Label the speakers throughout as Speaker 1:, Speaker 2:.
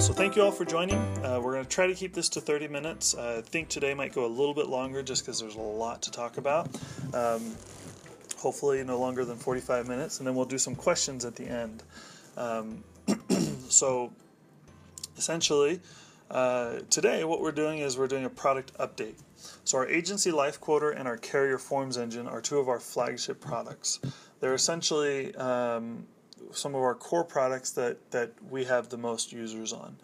Speaker 1: So thank you all for joining. We're going to try to keep this to 30 minutes. I think today might go a little bit longer just because there's a lot to talk about. Hopefully no longer than 45 minutes, and then we'll do some questions at the end. So essentially, today what we're doing is we're doing a product update. So our agency life quoter and our carrier forms engine are two of our flagship products. They're essentially some of our core products that we have the most users on.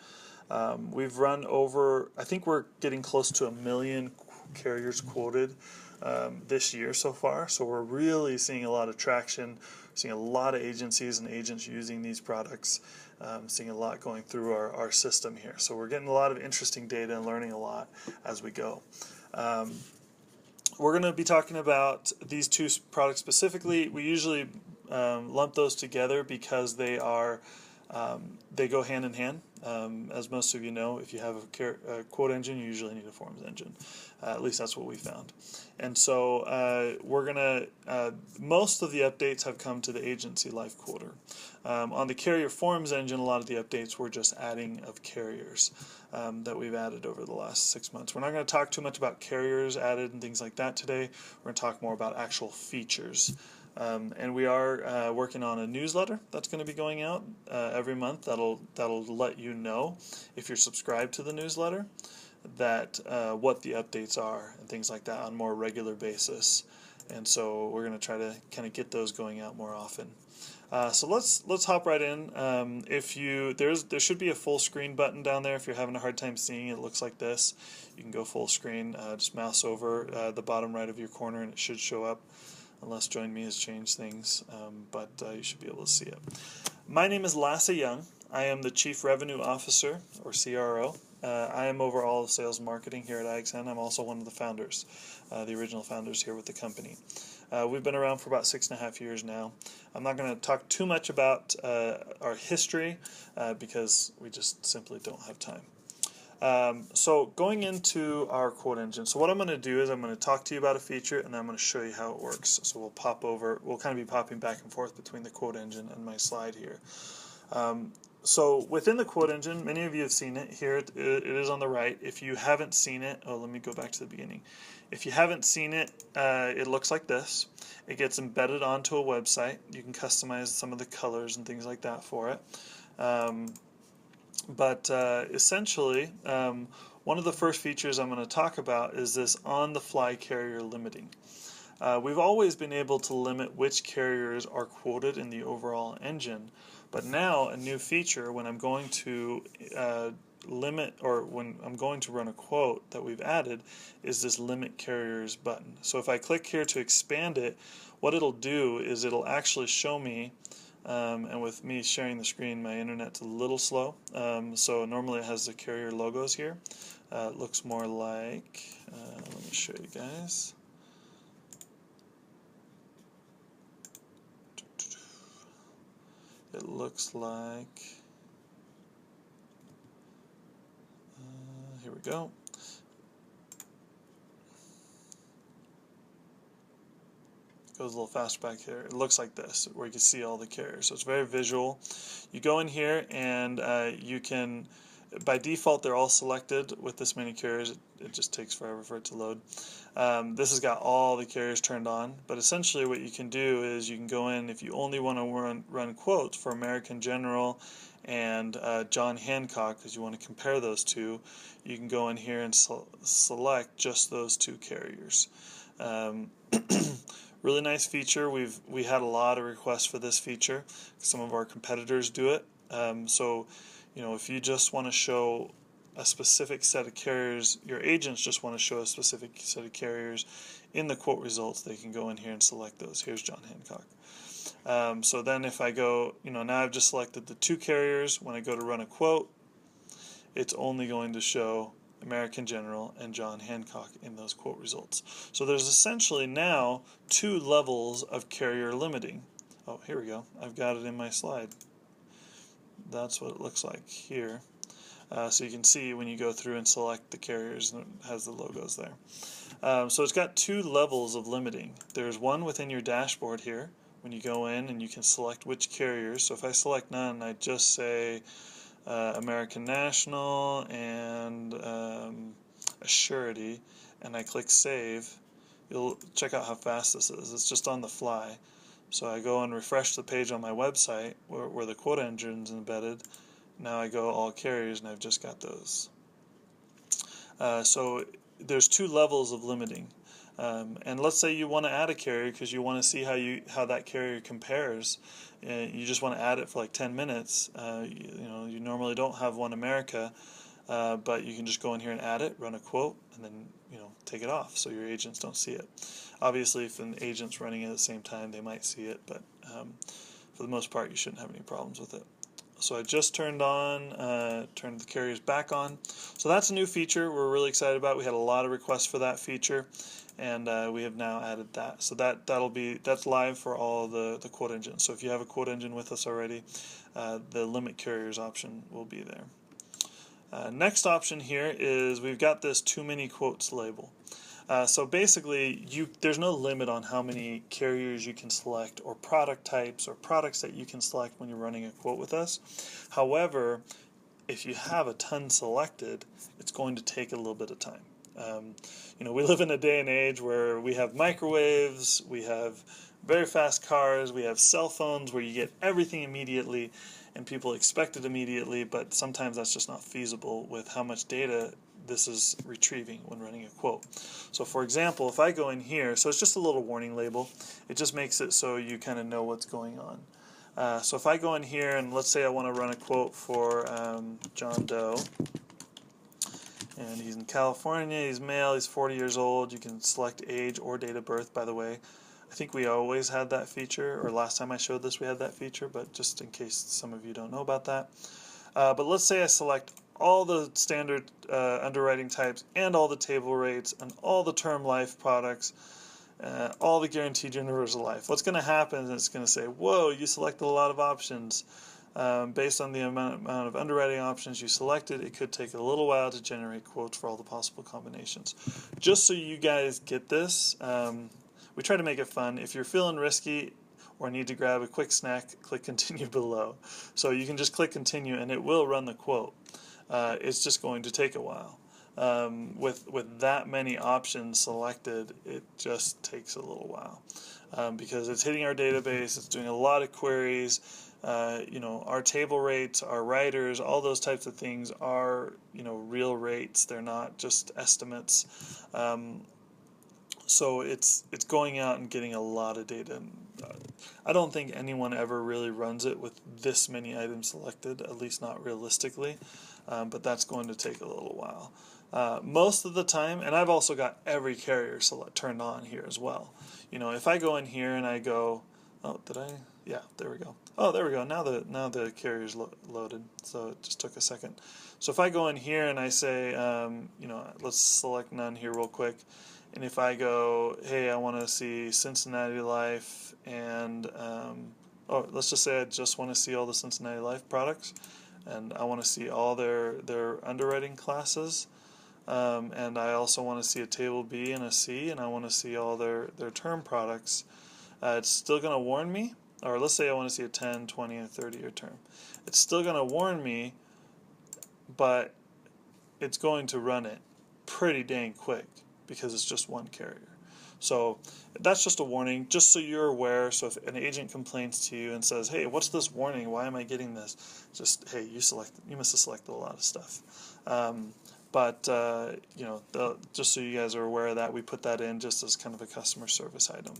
Speaker 1: We've run over, I think we're getting close to 1 million carriers quoted this year so far. So we're really seeing a lot of traction, seeing a lot of agencies and agents using these products, seeing a lot going through our system here. So we're getting a lot of interesting data and learning a lot as we go. We're going to be talking about these two products specifically. We usually lump those together because they go hand in hand. As most of you know, if you have a quote engine, you usually need a forms engine. At least that's what we found. And so most of the updates have come to the agency life quoter. On the carrier forms engine, a lot of the updates were just adding of carriers that we've added over the last 6 months. We're not going to talk too much about carriers added and things like that today. We're going to talk more about actual features. And we are working on a newsletter that's going to be going out every month. That'll let you know, if you're subscribed to the newsletter, that what the updates are and things like that on a more regular basis. And so we're going to try to kind of get those going out more often. So let's hop right in. There should be a full screen button down there. If you're having a hard time seeing it, it looks like this. You can go full screen. Just mouse over the bottom right of your corner, and it should show up. Unless Join Me has changed things, but you should be able to see it. My name is Lasse Young. I am the Chief Revenue Officer, or CRO. I am over all of sales and marketing here at AgSend. I'm also one of the founders, the original founders here with the company. We've been around for about 6.5 years now. I'm not going to talk too much about our history because we just simply don't have time. So going into our quote engine, so what I'm going to do is I'm going to talk to you about a feature, and then I'm going to show you how it works. So we'll kind of be popping back and forth between the quote engine and my slide here. So within the quote engine, many of you have seen it. Here it is on the right. If you haven't seen it, let me go back to the beginning. If you haven't seen it, it looks like this. It gets embedded onto a website. You can customize some of the colors and things like that for it. But essentially, one of the first features I'm going to talk about is this on-the-fly carrier limiting. We've always been able to limit which carriers are quoted in the overall engine, but now a new feature, when I'm going to when I'm going to run a quote that we've added, is this limit carriers button. So if I click here to expand it, what it'll do is it'll actually show me, and with me sharing the screen, my internet's a little slow, so normally it has the carrier logos here. It looks more like, let me show you guys. It looks like, here we go. Goes a little fast back here. It looks like this, where you can see all the carriers. So it's very visual. You go in here and you can, by default, they're all selected with this many carriers. It just takes forever for it to load. This has got all the carriers turned on, but essentially what you can do is you can go in, if you only want to run quotes for American General and John Hancock, because you want to compare those two, you can go in here and select just those two carriers. Really nice feature. We had a lot of requests for this feature. Some of our competitors do it. So, if you just want to show a specific set of carriers, your agents just want to show a specific set of carriers in the quote results, they can go in here and select those. Here's John Hancock. So then if I go, now I've just selected the two carriers. When I go to run a quote, it's only going to show American General and John Hancock in those quote results. So there's essentially now 2 levels of carrier limiting. Oh, here we go. I've got it in my slide. That's what it looks like here. So you can see when you go through and select the carriers, and it has the logos there. So it's got 2 levels of limiting. There's one within your dashboard here when you go in and you can select which carriers. So if I select none, I just say American National, and a surety, and I click save, you'll check out how fast this is. It's just on the fly. So I go and refresh the page on my website where the quote engine's embedded. Now I go all carriers and I've just got those. So there's two levels of limiting. And let's say you want to add a carrier because you want to see how that carrier compares. You just want to add it for like 10 minutes. You normally don't have One America, but you can just go in here and add it, run a quote, and then take it off so your agents don't see it. Obviously, if an agent's running it at the same time, they might see it, but for the most part, you shouldn't have any problems with it. So I just turned the carriers back on. So that's a new feature we're really excited about. We had a lot of requests for that feature, and we have now added that. So that's live for all the quote engines. So if you have a quote engine with us already, the limit carriers option will be there. Next option here is we've got this too many quotes label. So basically, there's no limit on how many carriers you can select or product types or products that you can select when you're running a quote with us. However, if you have a ton selected, it's going to take a little bit of time. We live in a day and age where we have microwaves, we have very fast cars, we have cell phones where you get everything immediately, and people expect it immediately, but sometimes that's just not feasible with how much data this is retrieving when running a quote. So for example, if I go in here, so it's just a little warning label, it just makes it so you kind of know what's going on. So if I go in here and let's say I want to run a quote for John Doe, and he's in California, he's male, he's 40 years old, you can select age or date of birth, by the way. I think we always had that feature, or last time I showed this we had that feature, but just in case some of you don't know about that. But let's say I select all the standard underwriting types and all the table rates and all the term life products, all the guaranteed universal life. What's going to happen is it's going to say, whoa, you selected a lot of options. Based on the amount of underwriting options you selected, it could take a little while to generate quotes for all the possible combinations. Just so you guys get this, we try to make it fun. If you're feeling risky or need to grab a quick snack, click continue below. So you can just click continue and it will run the quote. It's just going to take a while. With that many options selected, it just takes a little while because it's hitting our database, it's doing a lot of queries. Our table rates, our writers, all those types of things are real rates. They're not just estimates. So it's going out and getting a lot of data. I don't think anyone ever really runs it with this many items selected, at least not realistically, but that's going to take a little while. Most of the time, and I've also got every carrier turned on here as well. If I go in here and I go, oh, did I? Yeah, there we go. Oh, there we go. Now the carrier's loaded, so it just took a second. So if I go in here and I say, let's select none here real quick. And if I go, hey, I want to see Cincinnati Life and, let's just say I just want to see all the Cincinnati Life products and I want to see all their underwriting classes. And I also want to see a table B and a C, and I want to see all their term products. It's still going to warn me, or let's say I want to see a 10, 20, and 30-year term. It's still going to warn me, but it's going to run it pretty dang quick because it's just one carrier. So that's just a warning, just so you're aware. So if an agent complains to you and says, hey, what's this warning? Why am I getting this? Just, hey, you must have selected a lot of stuff. Just so you guys are aware of that, we put that in just as kind of a customer service item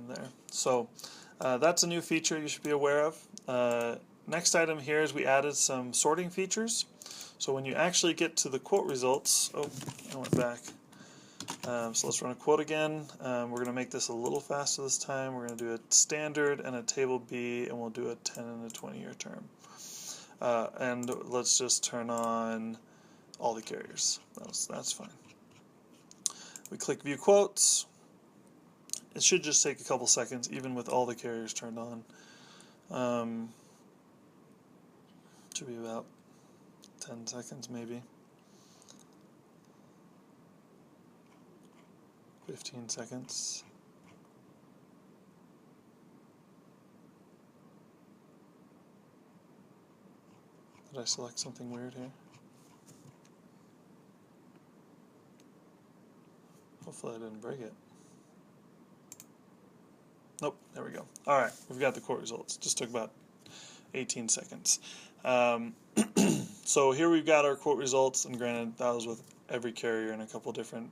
Speaker 1: there. So that's a new feature you should be aware of. Next item here is we added some sorting features. So when you actually get to the quote results, I went back. So let's run a quote again. We're going to make this a little faster this time. We're going to do a standard and a table B, and we'll do a 10 and a 20-year term. And let's just turn on all the carriers. That's fine. We click View Quotes. It should just take a couple seconds, even with all the carriers turned on. Should be about 10 seconds, maybe. 15 seconds. Did I select something weird here? Hopefully I didn't break it. Nope, there we go. All right, we've got the quote results. Just took about 18 seconds. So here we've got our quote results, and granted that was with every carrier and a couple different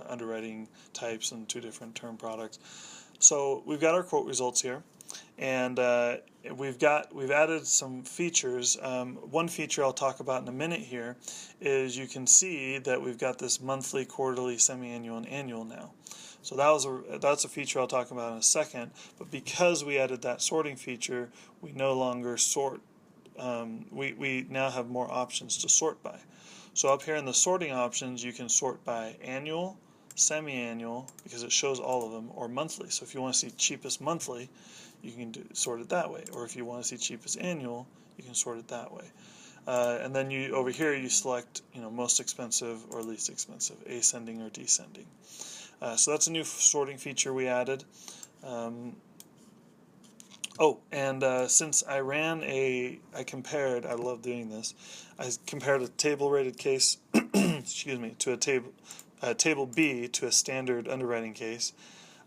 Speaker 1: underwriting types and 2 different term products. So we've got our quote results here, and we've added some features. One feature I'll talk about in a minute here is you can see that we've got this monthly, quarterly, semi-annual, and annual now. So that's a feature I'll talk about in a second. But because we added that sorting feature, we no longer sort. We now have more options to sort by. So up here in the sorting options, you can sort by annual, semi-annual, because it shows all of them, or monthly. So if you want to see cheapest monthly, you can sort it that way. Or if you want to see cheapest annual, you can sort it that way. And then over here you select most expensive or least expensive, ascending or descending. So that's a new sorting feature we added. Since I compared, I love doing this, I compared a table rated case, excuse me, to a table B to a standard underwriting case.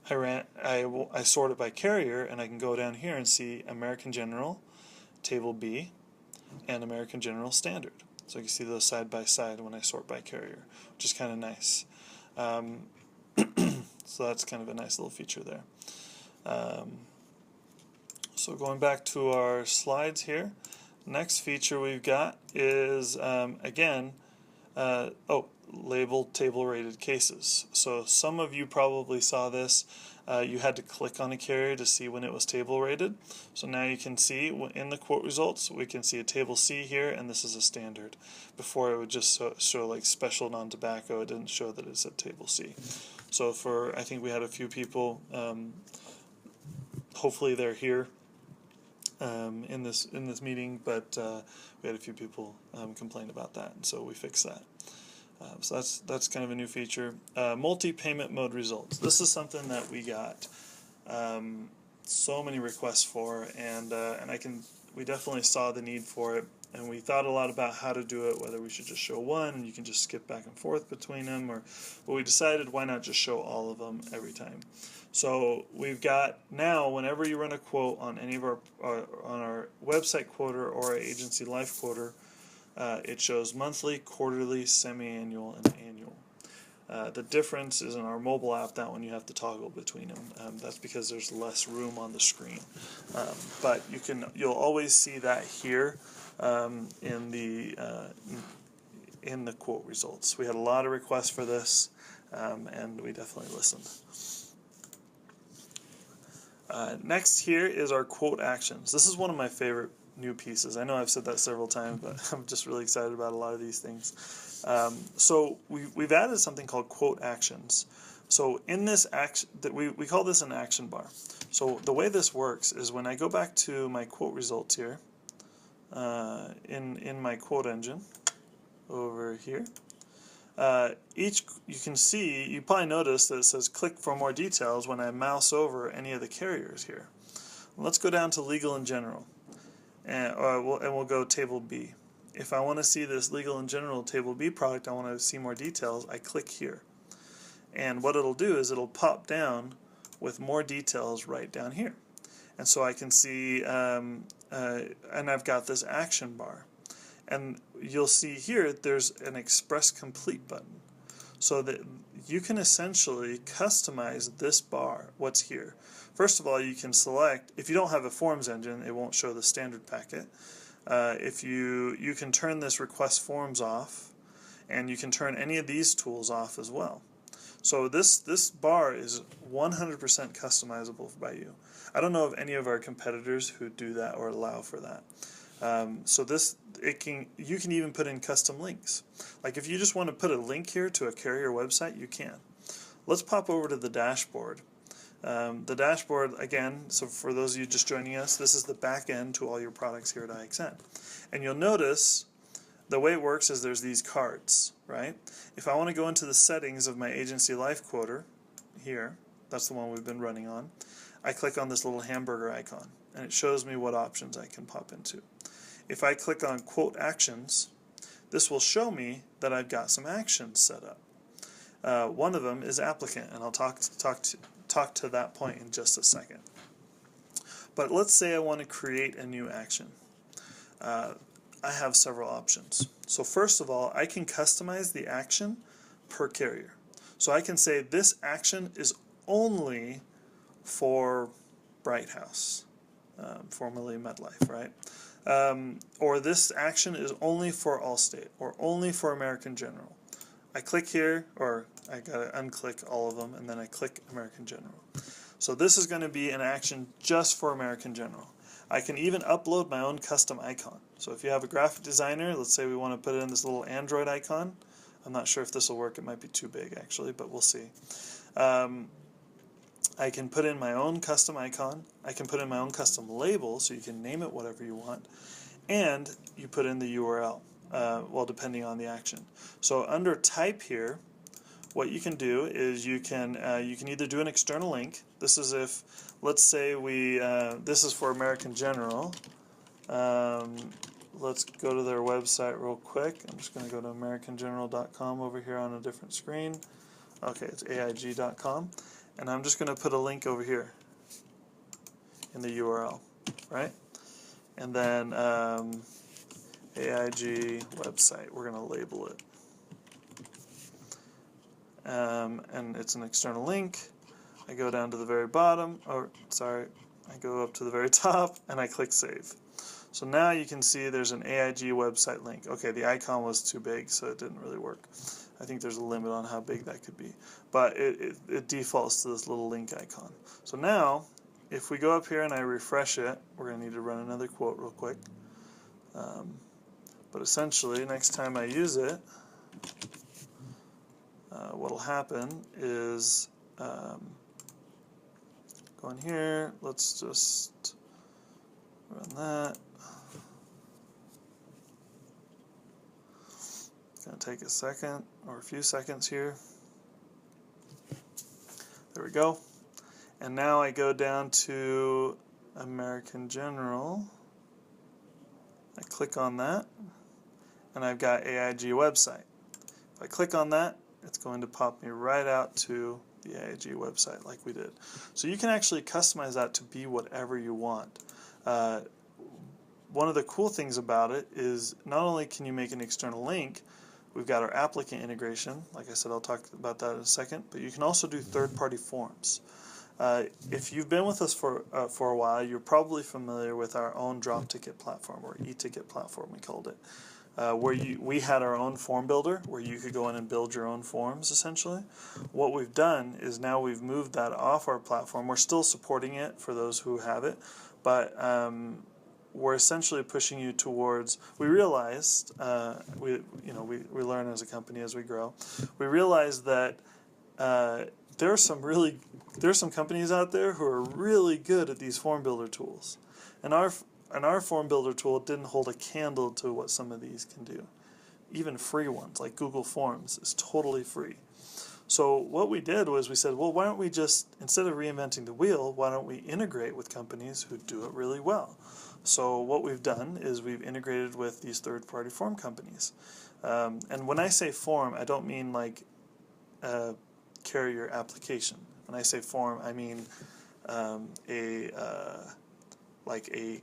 Speaker 1: I sort it by carrier, and I can go down here and see American General, Table B, and American General Standard. So you can see those side by side when I sort by carrier, which is kind of nice. So that's kind of a nice little feature there. So going back to our slides here, next feature we've got is, labeled table rated cases. So some of you probably saw this. You had to click on a carrier to see when it was table rated. So now you can see in the quote results, we can see a table C here, and this is a standard. Before it would just show like special non-tobacco. It didn't show that it's a table C. So I think we had a few people, hopefully they're here in this meeting, but we had a few people complain about that, and so we fixed that. So that's kind of a new feature. Multi-payment mode results. This is something that we got so many requests for, and we definitely saw the need for it, and we thought a lot about how to do it, whether we should just show one and you can just skip back and forth between them, but we decided why not just show all of them every time. So we've got now, whenever you run a quote on any of on our website quoter or our agency life quoter, it shows monthly, quarterly, semi-annual, and annual. The difference is in our mobile app. That one you have to toggle between them. That's because there's less room on the screen. But you'll always see that here in the quote results. We had a lot of requests for this, and we definitely listened. Next here is our quote actions. This is one of my favorite new pieces. I know I've said that several times, but I'm just really excited about a lot of these things. So we've added something called quote actions. So in this action, we call this an action bar. So the way this works is when I go back to my quote results here, in my quote engine over here, you can see, you probably notice that it says click for more details when I mouse over any of the carriers here. Let's go down to legal and general, and we'll go table B. If I want to see this legal and general table B product, I want to see more details, I click here. And what it'll do is it'll pop down with more details right down here. And so I can see, and I've got this action bar. And you'll see here there's an Express Complete button. So that you can essentially customize this bar, what's here. First of all, you can select, if you don't have a forms engine, it won't show the standard packet. If you can turn this request forms off, and you can turn any of these tools off as well. So this bar is 100% customizable by you. I don't know of any of our competitors who do that or allow for that. So you can even put in custom links. Like if you just want to put a link here to a carrier website, you can. Let's pop over to the dashboard. The dashboard, again, so for those of you just joining us, this is the back end to all your products here at IXN. And you'll notice the way it works is there's these cards, right? If I want to go into the settings of my agency life quoter here, that's the one we've been running on, I click on this little hamburger icon, and it shows me what options I can pop into. if I click on quote actions, this will show me that I've got some actions set up. One of them is applicant, and I'll talk to that point in just a second. But let's say I want to create a new action. I have several options. So first of all, I can customize the action per carrier. So I can say this action is only for Bright House, formerly MetLife, right? Or this action is only for Allstate, or only for American General. I click here, or I gotta unclick all of them, and then I click American General. So this is going to be an action just for American General. I can even upload my own custom icon. So if you have a graphic designer, let's say we want to put in this little Android icon. I'm not sure if this will work. It might be too big, actually, but we'll see. I can put in my own custom icon. I can put in my own custom label, so you can name it whatever you want. And you put in the URL, well, depending on the action. So under type here, what you can do is you can either do an external link. This is if, let's say this is for American General. Let's go to their website real quick. I'm just going to go to americangeneral.com over here on a different screen. Okay, it's aig.com. And I'm just going to put a link over here in the URL, right? And then AIG website, we're going to label it. And it's an external link. I go down to the very bottom, I go up to the very top, and I click Save. So now you can see there's an AIG website link. Okay, the icon was too big, so it didn't really work. I think there's a limit on how big that could be. But it defaults to this little link icon. So now, if we go up here and I refresh it, we're going to need to run another quote real quick. But essentially, next time I use it, what'll happen is, go in here, let's just run that. It's going to take a second or a few seconds here. There we go. And now I go down to American General. I click on that, and I've got AIG website. If I click on that, it's going to pop me right out to the AIG website like we did. So you can actually customize that to be whatever you want. One of the cool things about it is not only can you make an external link, we've got our applicant integration. Like I said, I'll talk about that in a second, but you can also do third-party forms. If you've been with us for a while, you're probably familiar with our own drop ticket platform, or e-ticket platform we called it, where we had our own form builder where you could go in and build your own forms essentially. What we've done is now we've moved that off our platform. We're still supporting it for those who have it, but we're essentially pushing you towards. We realized we learn as a company as we grow. We realized that there's some companies out there who are really good at these form builder tools, and our form builder tool didn't hold a candle to what some of these can do. Even free ones like Google Forms is totally free. So what we did was we said, well, why don't we just, instead of reinventing the wheel, why don't we integrate with companies who do it really well? So what we've done is we've integrated with these third-party form companies. And when I say form, I don't mean like carrier application. When I say form, I mean like a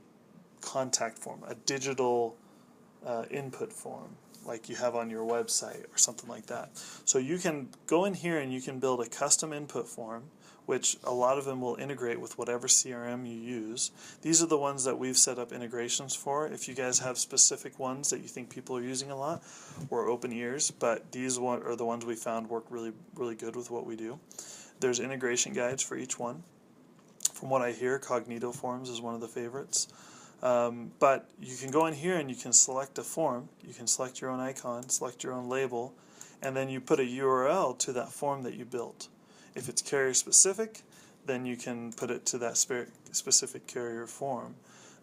Speaker 1: contact form, a digital input form like you have on your website or something like that. So you can go in here and you can build a custom input form, which a lot of them will integrate with whatever CRM you use. These are the ones that we've set up integrations for. If you guys have specific ones that you think people are using a lot, we're open ears, but these are the ones we found work really, really good with what we do. There's integration guides for each one. From what I hear, Cognito Forms is one of the favorites. But you can go in here and you can select a form. You can select your own icon, select your own label, and then you put a URL to that form that you built. If it's carrier specific, then you can put it to that specific carrier form.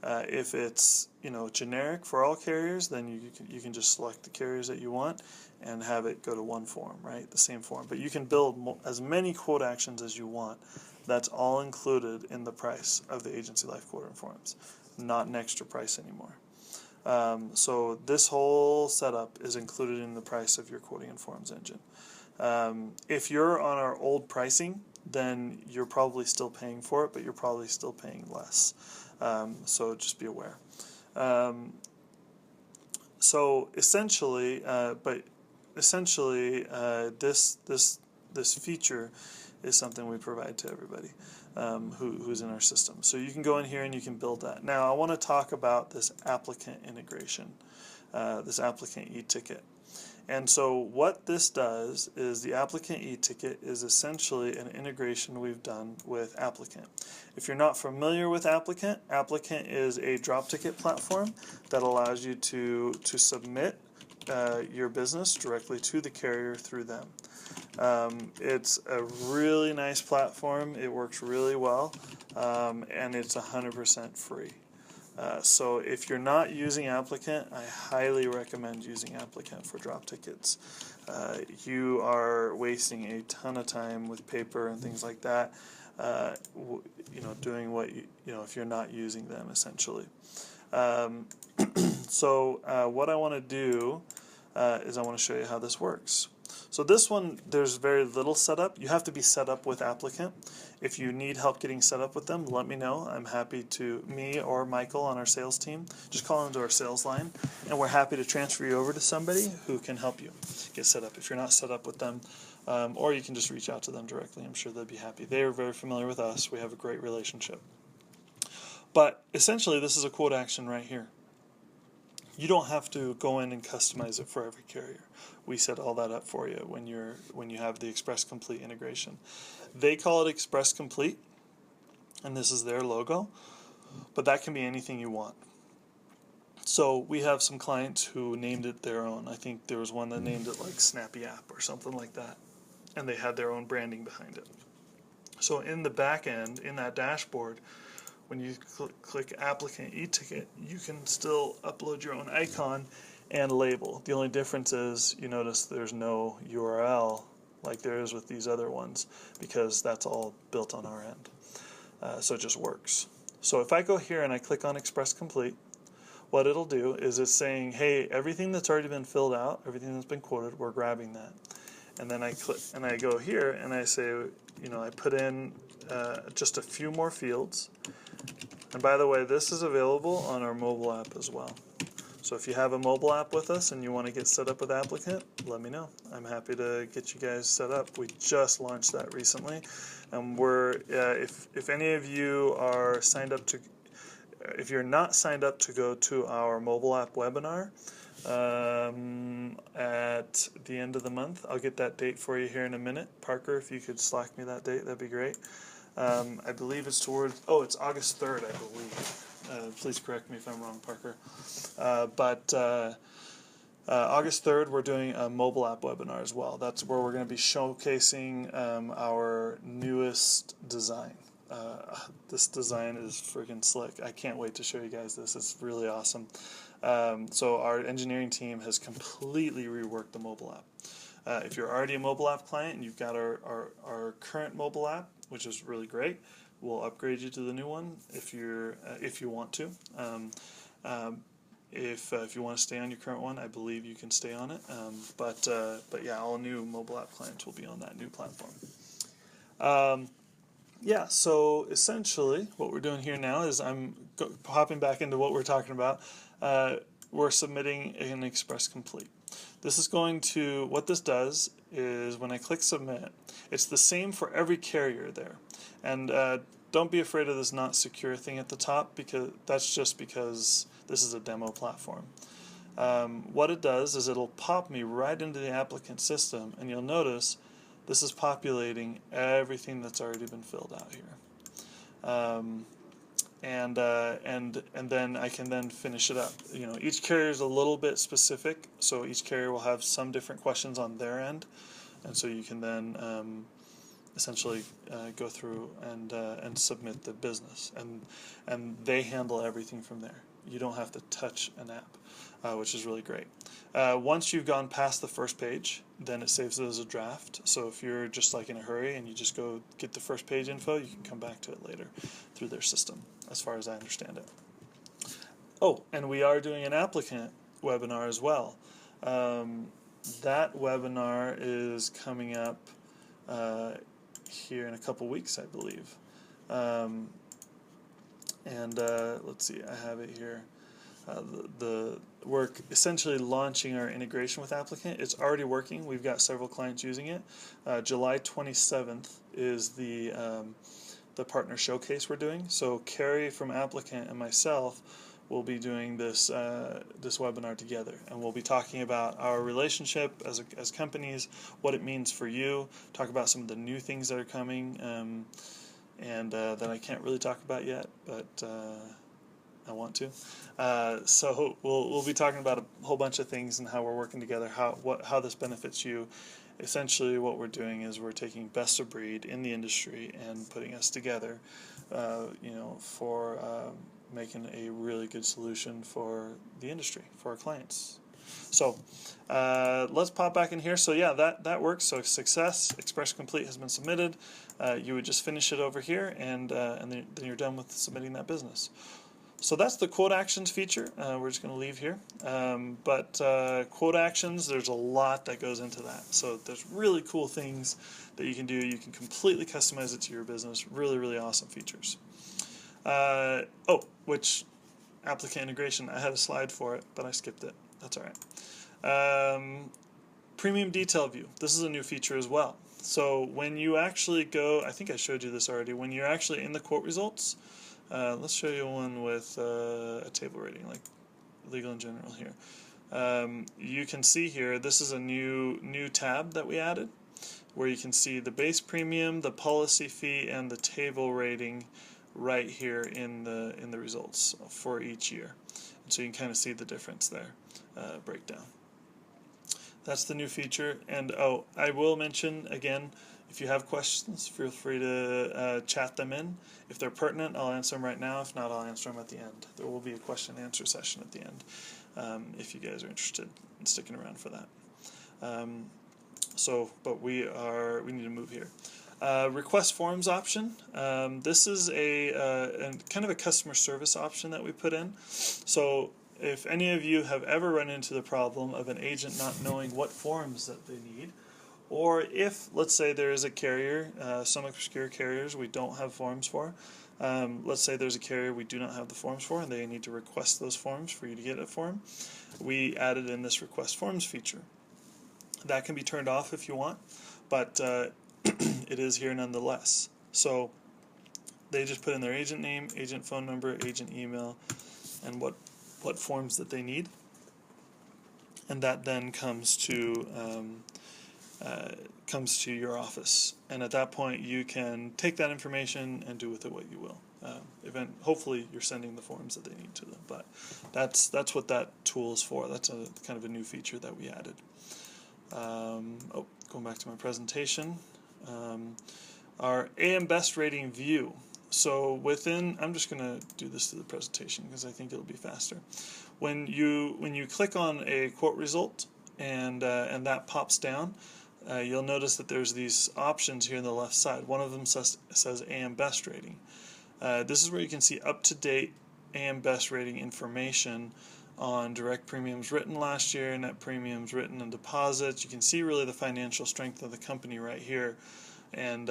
Speaker 1: If it's generic for all carriers, then you can just select the carriers that you want and have it go to one form, right? The same form. But you can build as many quote actions as you want. That's all included in the price of the agency life quote and forms, not an extra price anymore. So this whole setup is included in the price of your quoting and forms engine. If you're on our old pricing, then you're probably still paying for it, but you're probably still paying less. So just be aware. So essentially, this feature is something we provide to everybody who's in our system. So you can go in here and you can build that. Now I want to talk about this applicant integration, this applicant e-ticket. And so what this does is the applicant e-ticket is essentially an integration we've done with Applicant. If you're not familiar with Applicant, Applicant is a drop ticket platform that allows you to submit your business directly to the carrier through them. It's a really nice platform. It works really well, and it's 100% free. So if you're not using Applicant, I highly recommend using Applicant for drop tickets. You are wasting a ton of time with paper and things like that, doing what if you're not using them, essentially. So what I want to do is I want to show you how this works. So this one, there's very little setup. You have to be set up with Applicant. If you need help getting set up with them, let me know. I'm happy to, me or Michael on our sales team, just call into our sales line, and we're happy to transfer you over to somebody who can help you get set up if you're not set up with them. Or you can just reach out to them directly. I'm sure they'd be happy. They are very familiar with us. We have a great relationship. But essentially, this is a quote action right here. You don't have to go in and customize it for every carrier. We set all that up for you when you have the Express Complete integration. They call it Express Complete, and this is their logo, but that can be anything you want. So we have some clients who named it their own. I think there was one that named it like Snappy App or something like that, and they had their own branding behind it. So in the back end, in that dashboard, when you click Applicant e-ticket, you can still upload your own icon and label. The only difference is you notice there's no URL like there is with these other ones, because that's all built on our end. So it just works. So if I go here and I click on Express Complete, what it'll do is it's saying, hey, everything that's already been filled out, everything that's been quoted, we're grabbing that. And then I click and I go here and I say, I put in just a few more fields. And by the way, this is available on our mobile app as well. So if you have a mobile app with us and you want to get set up with Applicant, let me know. I'm happy to get you guys set up. We just launched that recently. And if any of you are signed up to, if you're not signed up to go to our mobile app webinar at the end of the month, I'll get that date for you here in a minute. Parker, if you could Slack me that date, that'd be great. I believe it's towards, it's August 3rd, I believe. Please correct me if I'm wrong, Parker. But August 3rd, we're doing a mobile app webinar as well. That's where we're going to be showcasing our newest design. This design is freaking slick. I can't wait to show you guys this. It's really awesome. So our engineering team has completely reworked the mobile app. If you're already a mobile app client and you've got our current mobile app, which is really great, we'll upgrade you to the new one if you want to. If you want to stay on your current one, I believe you can stay on it. But yeah, all new mobile app clients will be on that new platform. Yeah, so essentially what we're doing here now is I'm hopping back into what we're talking about. We're submitting an Express Complete. This is going to, what this does is when I click submit, it's the same for every carrier there. And don't be afraid of this not secure thing at the top, because that's just because this is a demo platform. What it does is it'll pop me right into the applicant system, and you'll notice this is populating everything that's already been filled out here. And then I can then finish it up. Each carrier is a little bit specific, so each carrier will have some different questions on their end, and so you can then essentially go through and submit the business, and they handle everything from there. You don't have to touch an app, which is really great. Once you've gone past the first page, then it saves it as a draft. So if you're just like in a hurry and you just go get the first page info, you can come back to it later through their system, as far as I understand it. Oh, and we are doing an applicant webinar as well. That webinar is coming up here in a couple weeks, I believe. And let's see, I have it here. We're essentially launching our integration with Applicant. It's already working. We've got several clients using it. July 27th is the partner showcase we're doing. So Carrie from Applicant and myself will be doing this this webinar together, and we'll be talking about our relationship as companies, what it means for you, talk about some of the new things that are coming, and that I can't really talk about yet, but I want to. So we'll be talking about a whole bunch of things and how we're working together, how this benefits you. Essentially, what we're doing is we're taking best of breed in the industry and putting us together, for making a really good solution for the industry, for our clients. So let's pop back in here. So yeah, that works. So success, Expression Complete has been submitted. You would just finish it over here, and then you're done with submitting that business. So that's the quote actions feature. We're just going to leave here. But quote actions, there's a lot that goes into that. So there's really cool things that you can do. You can completely customize it to your business. Really, really awesome features. Which applicant integration, I had a slide for it, but I skipped it. That's all right. Premium detail view. This is a new feature as well. So when you actually go, I think I showed you this already, when you're actually in the quote results, let's show you one with a table rating, like legal in general here. You can see here, this is a new tab that we added, where you can see the base premium, the policy fee, and the table rating right here in the results for each year. And so you can kind of see the difference there, breakdown. That's the new feature. And I will mention again, if you have questions, feel free to chat them in. If they're pertinent, I'll answer them right now. If not, I'll answer them at the end. There will be a question and answer session at the end, if you guys are interested in sticking around for that. But we need to move here. Request forms option. This is a kind of a customer service option that we put in. So if any of you have ever run into the problem of an agent not knowing what forms that they need, or if, let's say, there is a carrier, some obscure carriers we don't have forms for. Let's say there's a carrier we do not have the forms for, and they need to request those forms for you to get a form. We added in this request forms feature. That can be turned off if you want, but it is here nonetheless. So they just put in their agent name, agent phone number, agent email, and what forms that they need, and that then comes to your office, and at that point you can take that information and do with it what you will. Hopefully you're sending the forms that they need to them, but that's what that tool is for. That's a kind of a new feature that we added. Going back to my presentation, our AM Best rating view. So I'm just going to do this to the presentation because I think it'll be faster. When you click on a quote result and that pops down, you'll notice that there's these options here on the left side. One of them says AM Best rating. This is where you can see up-to-date AM Best rating information on direct premiums written last year, net premiums written and deposits. You can see really the financial strength of the company right here, and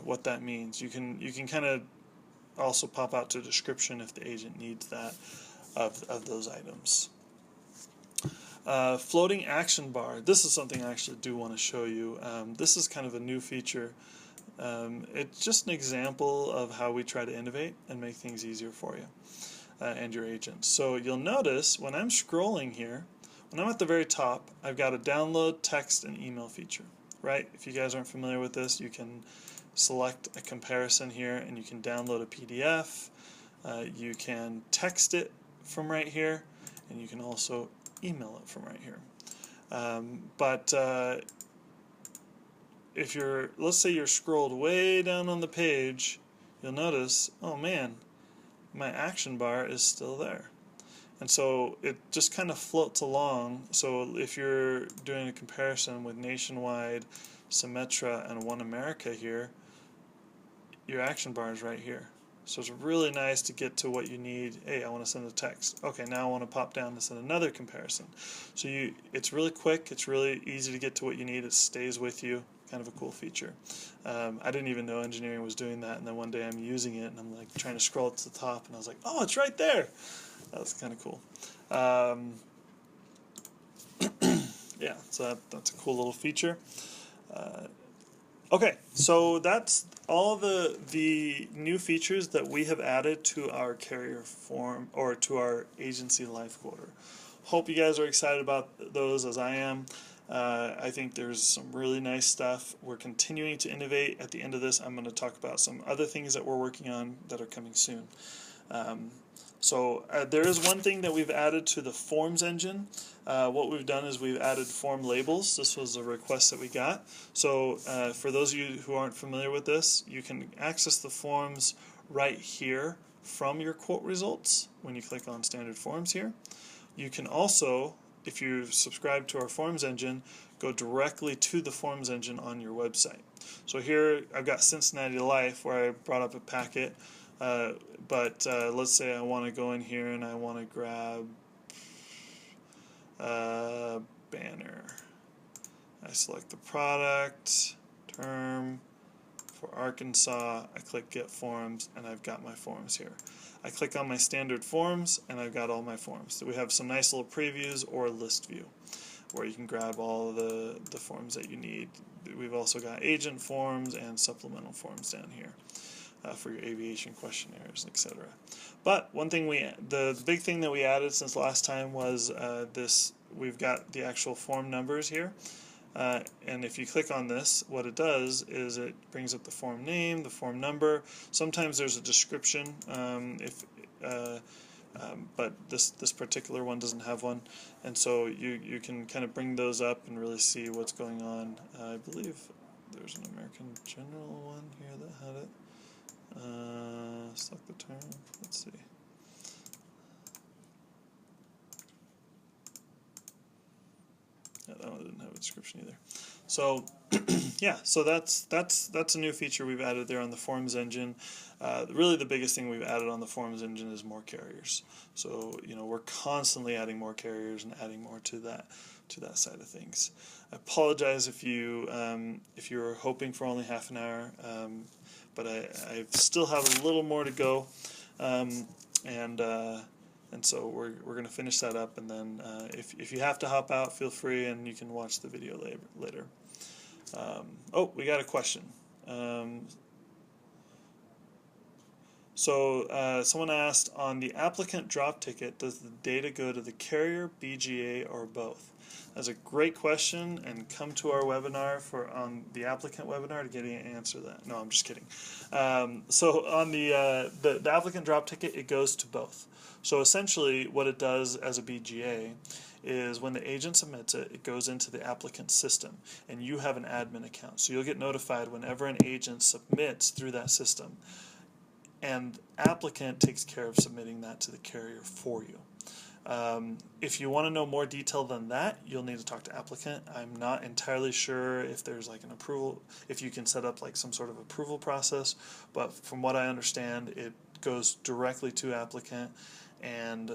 Speaker 1: what that means. You can kind of also pop out to description if the agent needs that of those items. Floating action bar. This is something I actually do want to show you. This is kind of a new feature. It's just an example of how we try to innovate and make things easier for you and your agents. So you'll notice when I'm scrolling here, when I'm at the very top, I've got a download, text, and email feature. Right? If you guys aren't familiar with this, you can select a comparison here and you can download a PDF. You can text it from right here, and you can also email it from right here. If let's say you're scrolled way down on the page, you'll notice, oh man, my action bar is still there. And so it just kind of floats along. So if you're doing a comparison with Nationwide, Symetra, and One America here, your action bar is right here. So it's really nice to get to what you need. Hey, I want to send a text. Okay, now I want to pop down and send another comparison. So it's really quick. It's really easy to get to what you need. It stays with you. Kind of a cool feature. I didn't even know engineering was doing that, and then one day I'm using it, and I'm like trying to scroll to the top, and I was like, oh, it's right there. That was kind of cool. Yeah, so that's a cool little feature. Okay, so that's all the new features that we have added to our carrier form, or to our agency life quoter. Hope you guys are excited about those as I am. I think there's some really nice stuff. We're continuing to innovate. At the end of this, I'm going to talk about some other things that we're working on that are coming soon. So there is one thing that we've added to the forms engine. What we've done is we've added form labels. This was a request that we got. So for those of you who aren't familiar with this, you can access the forms right here from your quote results when you click on standard forms here. You can also, if you subscribe to our forms engine, go directly to the forms engine on your website. So here I've got Cincinnati Life where I brought up a packet. But let's say I want to go in here and I want to grab a banner. I select the product, term, for Arkansas, I click Get Forms, and I've got my forms here. I click on my standard forms, and I've got all my forms. So we have some nice little previews or list view, where you can grab all the forms that you need. We've also got agent forms and supplemental forms down here. For your aviation questionnaires, etc. But one thing the big thing that we added since last time was this. We've got the actual form numbers here, and if you click on this, what it does is it brings up the form name, the form number. Sometimes there's a description, but this particular one doesn't have one, and so you can kind of bring those up and really see what's going on. I believe there's an American General one here that had it. Select the term. Let's see. Yeah, that one didn't have a description either. So, yeah. So that's a new feature we've added there on the forms engine. Really, the biggest thing we've added on the forms engine is more carriers. So we're constantly adding more carriers and adding more to that side of things. I apologize if you were hoping for only half an hour. But I still have a little more to go, and so we're going to finish that up, and then if you have to hop out, feel free, and you can watch the video later. Oh, we got a question. So someone asked, on the applicant drop ticket, does the data go to the carrier, BGA, or both? That's a great question, and come to our webinar on the applicant webinar to get an answer to that. No, I'm just kidding. So on the applicant drop ticket, it goes to both. So essentially what it does as a BGA is when the agent submits it, it goes into the applicant system, and you have an admin account. So you'll get notified whenever an agent submits through that system, and applicant takes care of submitting that to the carrier for you. If you want to know more detail than that, you'll need to talk to applicant. I'm not entirely sure if there's like an approval, if you can set up like some sort of approval process, but from what I understand, it goes directly to applicant, and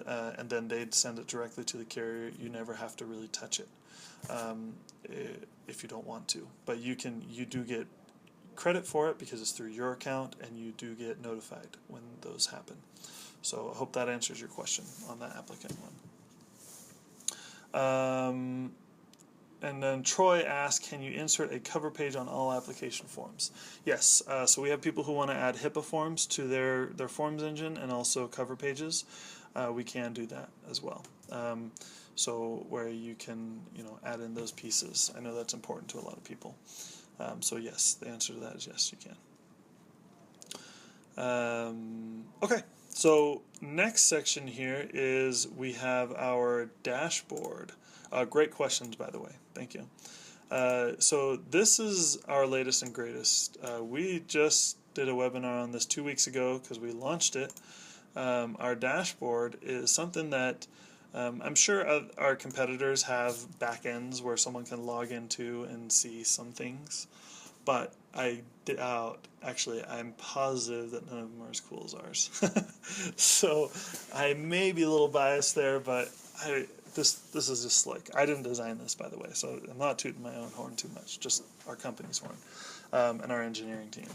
Speaker 1: then they'd send it directly to the carrier. You never have to really touch it if you don't want to, but you do get credit for it because it's through your account, and you do get notified when those happen. So I hope that answers your question on that applicant one. And then Troy asked, can you insert a cover page on all application forms? Yes. So we have people who want to add HIPAA forms to their forms engine, and also cover pages. We can do that as well. So where you can add in those pieces. I know that's important to a lot of people. So yes, the answer to that is yes, you can. Okay. So next section here is we have our dashboard. Great questions, by the way. Thank you. So this is our latest and greatest. We just did a webinar on this 2 weeks ago because we launched it. Our dashboard is something that I'm sure our competitors have backends where someone can log into and see some things, but I out. Actually, I'm positive that none of them are as cool as ours. So I may be a little biased there, but this is just slick. I didn't design this, by the way, so I'm not tooting my own horn too much, just our company's horn, and our engineering team.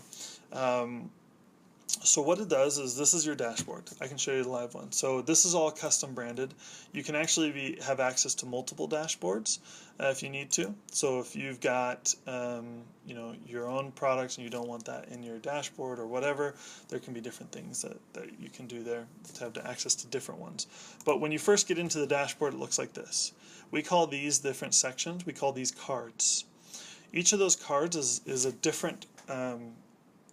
Speaker 1: So what it does is, this is your dashboard. I can show you the live one. So this is all custom branded. You can actually have access to multiple dashboards if you need to. So if you've got your own products and you don't want that in your dashboard or whatever, there can be different things that you can do there to have access to different ones. But when you first get into the dashboard, it looks like this. We call these different sections, we call these cards. Each of those cards is a different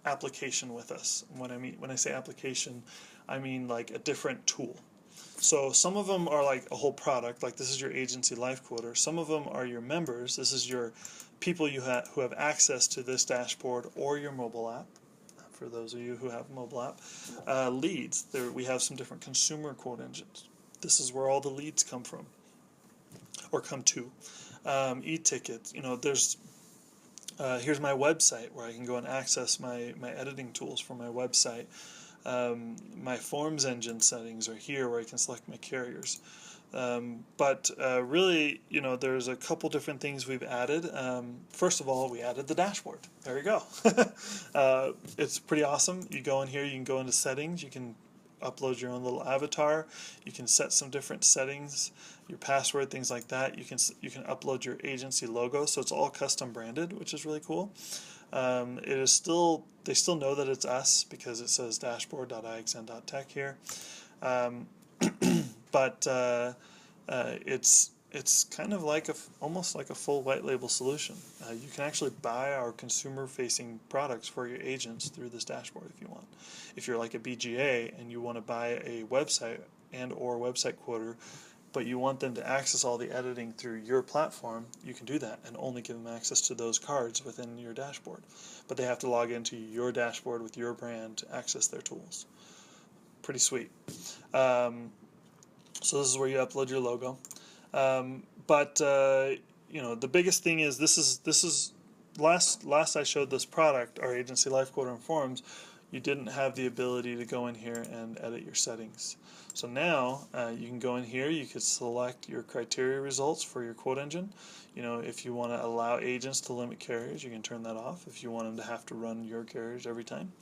Speaker 1: application with us. When I say application, I mean like a different tool. So some of them are like a whole product, like this is your agency life quoter. Some of them are your members. This is your people who have access to this dashboard or your mobile app. For those of you who have a mobile app, leads. We have some different consumer quote engines. This is where all the leads come from or come to. E-tickets. There's here's my website where I can go and access my editing tools for my website. My forms engine settings are here where I can select my carriers. But really, there's a couple different things we've added. First of all, we added the dashboard. There you go. It's pretty awesome. You go in here, you can go into settings, you can upload your own little avatar, you can set some different settings, your password, things like that. You can upload your agency logo, so it's all custom branded, which is really cool. They still know that it's us because it says dashboard.ixn.tech here. But it's kind of like almost like a full white label solution. You can actually buy our consumer-facing products for your agents through this dashboard if you want. If you're like a BGA and you want to buy a website and or website quoter, but you want them to access all the editing through your platform, you can do that and only give them access to those cards within your dashboard. But they have to log into your dashboard with your brand to access their tools. Pretty sweet. So this is where you upload your logo. The biggest thing is this is last I showed this product, our agency life quoter and forms, you didn't have the ability to go in here and edit your settings. So now you can go in here, you could select your criteria results for your quote engine. If you want to allow agents to limit carriers, you can turn that off if you want them to have to run your carriers every time.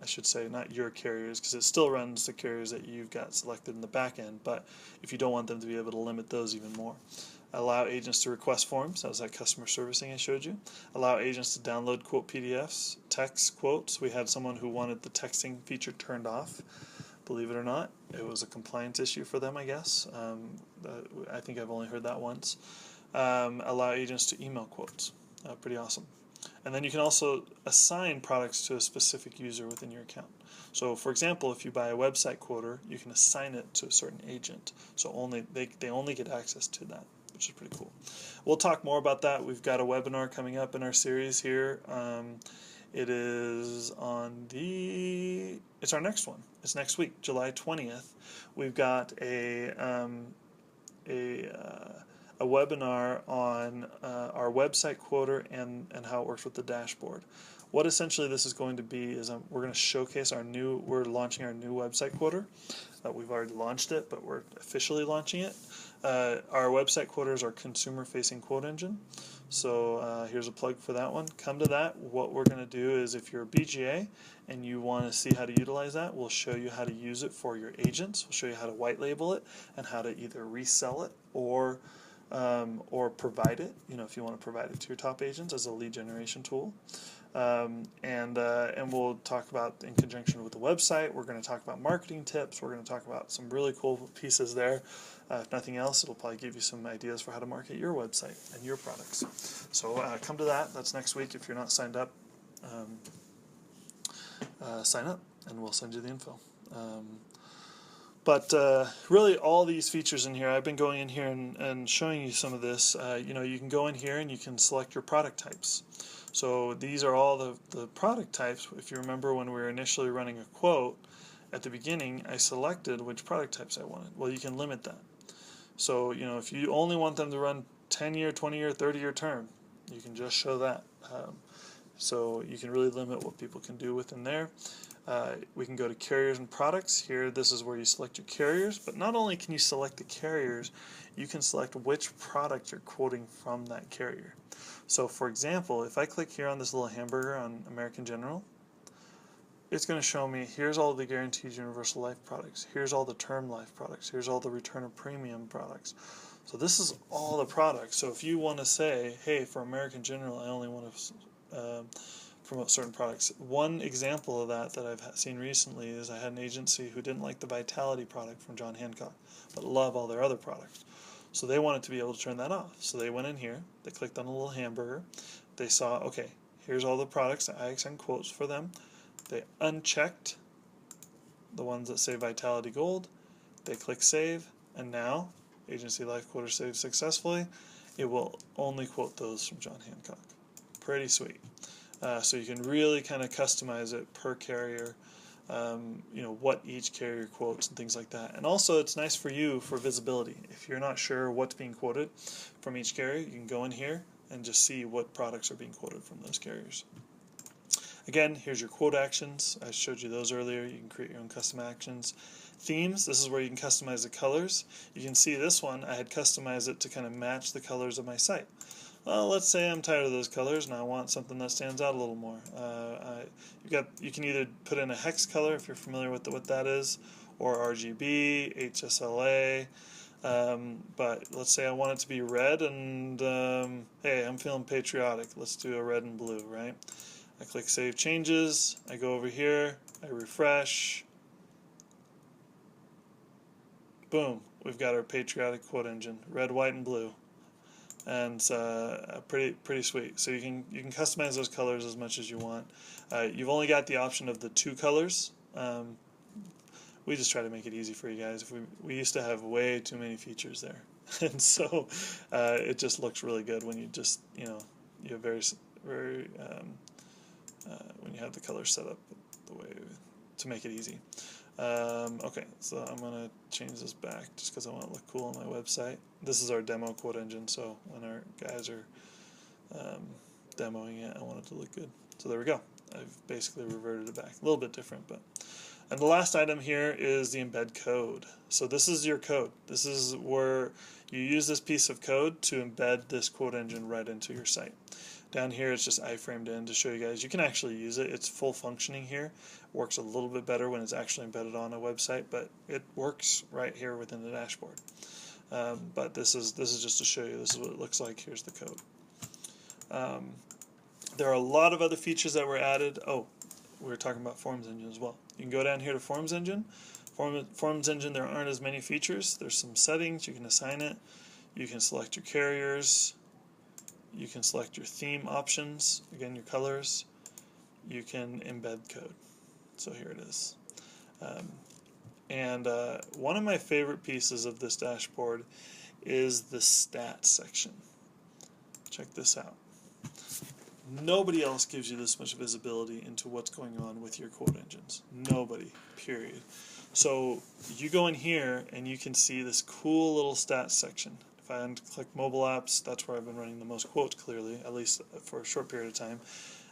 Speaker 1: I should say, not your carriers, because it still runs the carriers that you've got selected in the back end, but if you don't want them to be able to limit those even more. Allow agents to request forms, that was that customer servicing I showed you. Allow agents to download quote PDFs, text quotes. We had someone who wanted the texting feature turned off. Believe it or not, it was a compliance issue for them, I guess. I think I've only heard that once. Allow agents to email quotes. Pretty awesome. And then you can also assign products to a specific user within your account. So for example, if you buy a website quoter, you can assign it to a certain agent. So they only get access to that, which is pretty cool. We'll talk more about that. We've got a webinar coming up in our series here. It is it's our next one. It's next week, July 20th. We've got a webinar on our website quoter and how it works with the dashboard. What essentially this is going to be is we're going to showcase we're launching our new website quoter. We've already launched it, but we're officially launching it. Our website quoter is our consumer-facing quote engine. So here's a plug for that one. Come to that. What we're going to do is, if you're a BGA and you want to see how to utilize that, we'll show you how to use it for your agents. We'll show you how to white label it and how to either resell it or provide it, if you want to provide it to your top agents as a lead generation tool. And we'll talk about, in conjunction with the website, we're going to talk about marketing tips. We're going to talk about some really cool pieces there. If nothing else, it'll probably give you some ideas for how to market your website and your products. So come to that. That's next week. If you're not signed up, sign up and we'll send you the info. But really, all these features in here, I've been going in here and showing you some of this. You can go in here and you can select your product types. So these are all the product types. If you remember when we were initially running a quote, at the beginning, I selected which product types I wanted. Well, you can limit that. So, if you only want them to run 10-year, 20-year, 30-year term, you can just show that. So you can really limit what people can do within there. We can go to carriers and products. Here, this is where you select your carriers, but not only can you select the carriers, you can select which product you're quoting from that carrier. So for example, if I click here on this little hamburger on American General, it's going to show me here's all the guaranteed universal life products, here's all the term life products, here's all the return of premium products. So this is all the products. So if you want to say, hey, for American General, I only want to promote certain products. One example of that I've seen recently is I had an agency who didn't like the Vitality product from John Hancock, but love all their other products. So they wanted to be able to turn that off. So they went in here, they clicked on a little hamburger, they saw, okay, here's all the products, the IXN quotes for them. They unchecked the ones that say Vitality Gold, they click Save, and now, Agency Life Quoter saved successfully, it will only quote those from John Hancock. Pretty sweet. So you can really kind of customize it per carrier, what each carrier quotes and things like that. And also it's nice for you for visibility. If you're not sure what's being quoted from each carrier, you can go in here and just see what products are being quoted from those carriers. Again, here's your quote actions. I showed you those earlier. You can create your own custom actions. Themes, this is where you can customize the colors. You can see this one, I had customized it to kind of match the colors of my site. Well, let's say I'm tired of those colors and I want something that stands out a little more. You can either put in a hex color if you're familiar with what that is, or RGB, HSLA. But let's say I want it to be red, and hey, I'm feeling patriotic. Let's do a red and blue, right? I click Save Changes. I go over here. I refresh. Boom! We've got our patriotic quote engine, red, white, and blue. And it's pretty sweet. So you can customize those colors as much as you want. You've only got the option of the 2 colors. We just try to make it easy for you guys. We used to have way too many features there, and so it just looks really good when you just you have very when you have the colors set up the way to make it easy. Okay, so I'm going to change this back just because I want it to look cool on my website. This is our demo quote engine, so when our guys are demoing it, I want it to look good. So there we go. I've basically reverted it back. A little bit different, but... And the last item here is the embed code. So this is your code. This is where you use this piece of code to embed this quote engine right into your site. Down here it's just iframed in to show you guys. You can actually use it. It's full functioning here. Works a little bit better when it's actually embedded on a website, but it works right here within the dashboard. But this is just to show you. This is what it looks like. Here's the code. There are a lot of other features that were added. Oh, we were talking about Forms Engine as well. You can go down here to Forms Engine. Forms Engine, there aren't as many features. There's some settings. You can assign it. You can select your carriers. You can select your theme options. Again, your colors. You can embed code. So here it is. One of my favorite pieces of this dashboard is the stats section. Check this out. Nobody else gives you this much visibility into what's going on with your quote engines. Nobody, period. So you go in here and you can see this cool little stats section. If I click mobile apps, that's where I've been running the most quotes, clearly, at least for a short period of time.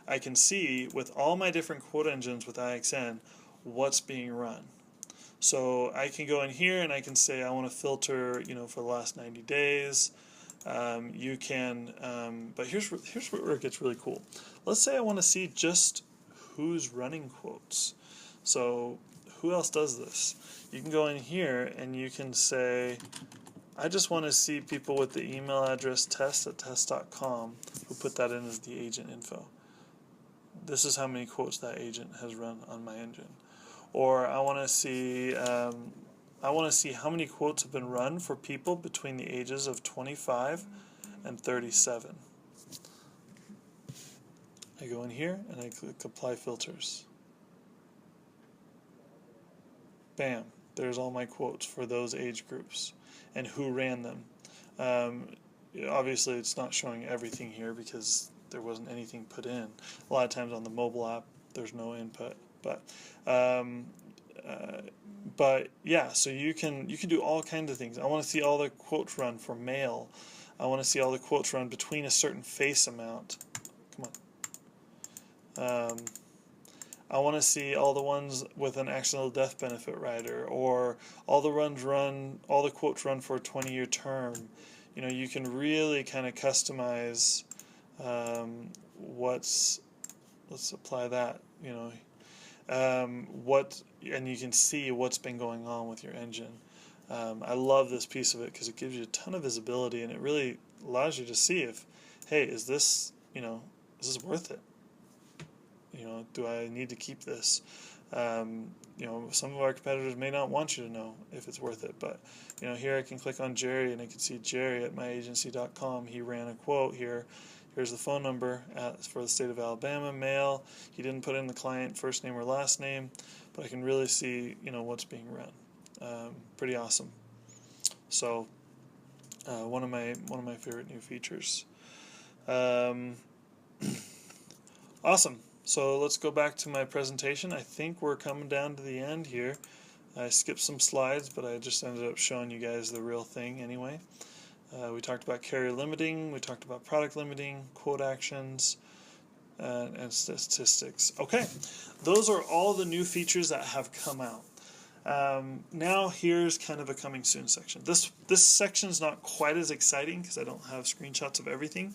Speaker 1: I can see with all my different quote engines with IXN what's being run. So I can go in here and I can say I want to filter, for the last 90 days. You can, but here's where it gets really cool. Let's say I want to see just who's running quotes. So who else does this? You can go in here and you can say, I just want to see people with the email address test@test.com who put that in as the agent info. This is how many quotes that agent has run on my engine. Or I want to see how many quotes have been run for people between the ages of 25 and 37. I go in here and I click Apply Filters. Bam, there's all my quotes for those age groups and who ran them. Obviously it's not showing everything here because there wasn't anything put in. A lot of times on the mobile app there's no input, but yeah, so you can do all kinds of things. I want to see all the quotes run for male. I want to see all the quotes run between a certain face amount. Come on. I want to see all the ones with an accidental death benefit rider, or all the quotes run for a 20-year term. You know, you can really kind of customize let's apply that, you know, and you can see what's been going on with your engine. I love this piece of it because it gives you a ton of visibility, and it really allows you to see if, hey, is this worth it? You know, do I need to keep this? You know, some of our competitors may not want you to know if it's worth it, but, you know, here I can click on Jerry, and I can see Jerry at myagency.com. He ran a quote here. Here's the phone number for the state of Alabama, male. He didn't put in the client first name or last name, but I can really see, you know, what's being run. Pretty awesome. So one of my favorite new features. Awesome. So let's go back to my presentation. I think we're coming down to the end here. I skipped some slides, but I just ended up showing you guys the real thing anyway. We talked about carrier limiting, we talked about product limiting, quote actions, and statistics. Okay, those are all the new features that have come out. Now here's kind of a coming soon section. This section is not quite as exciting because I don't have screenshots of everything.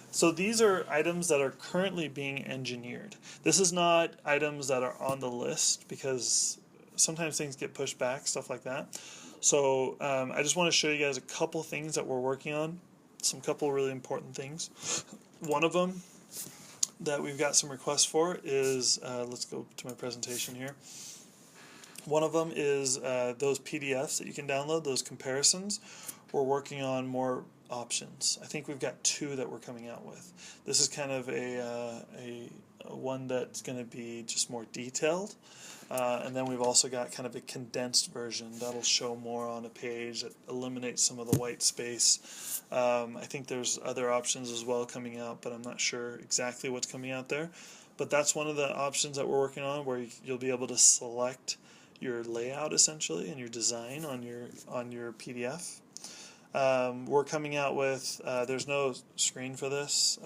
Speaker 1: So these are items that are currently being engineered. This is not items that are on the list because sometimes things get pushed back, stuff like that. So I just want to show you guys a couple things that we're working on, couple really important things. One of them that we've got some requests for is, let's go to my presentation here. One of them is those PDFs that you can download, those comparisons. We're working on more options. I think we've got 2 that we're coming out with. This is kind of a one that's going to be just more detailed. And then we've also got kind of a condensed version that'll show more on a page that eliminates some of the white space. I think there's other options as well coming out, but I'm not sure exactly what's coming out there. But that's one of the options that we're working on, where you'll be able to select your layout essentially and your design on your PDF. We're coming out with, there's no screen for this,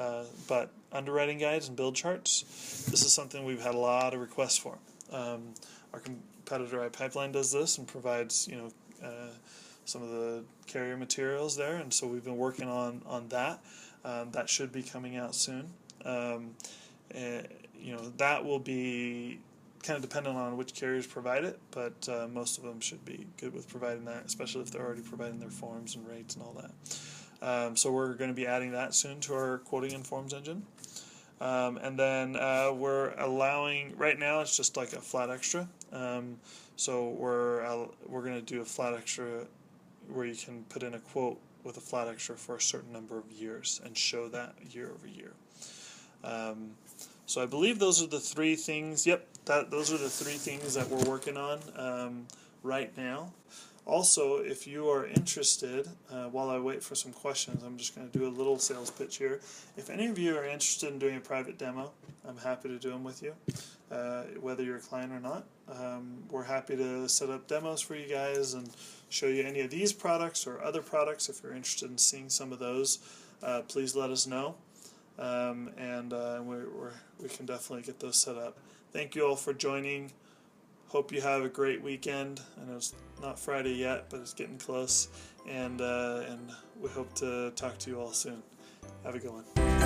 Speaker 1: but underwriting guides and build charts. This is something we've had a lot of requests for. Our competitor iPipeline does this and provides, you know, some of the carrier materials there, and so we've been working on that. That should be coming out soon. You know, that will be kind of dependent on which carriers provide it, but most of them should be good with providing that, especially if they're already providing their forms and rates and all that. So we're going to be adding that soon to our quoting and forms engine. And then we're allowing, right now it's just like a flat extra. So we're going to do a flat extra where you can put in a quote with a flat extra for a certain number of years and show that year over year. So I believe those are the 3 things. Yep, those are the 3 things that we're working on right now. Also, if you are interested, while I wait for some questions, I'm just going to do a little sales pitch here. If any of you are interested in doing a private demo, I'm happy to do them with you, whether you're a client or not. We're happy to set up demos for you guys and show you any of these products or other products. If you're interested in seeing some of those, please let us know. And we can definitely get those set up. Thank you all for joining. Hope you have a great weekend. I know it's not Friday yet, but it's getting close, and we hope to talk to you all soon. Have a good one.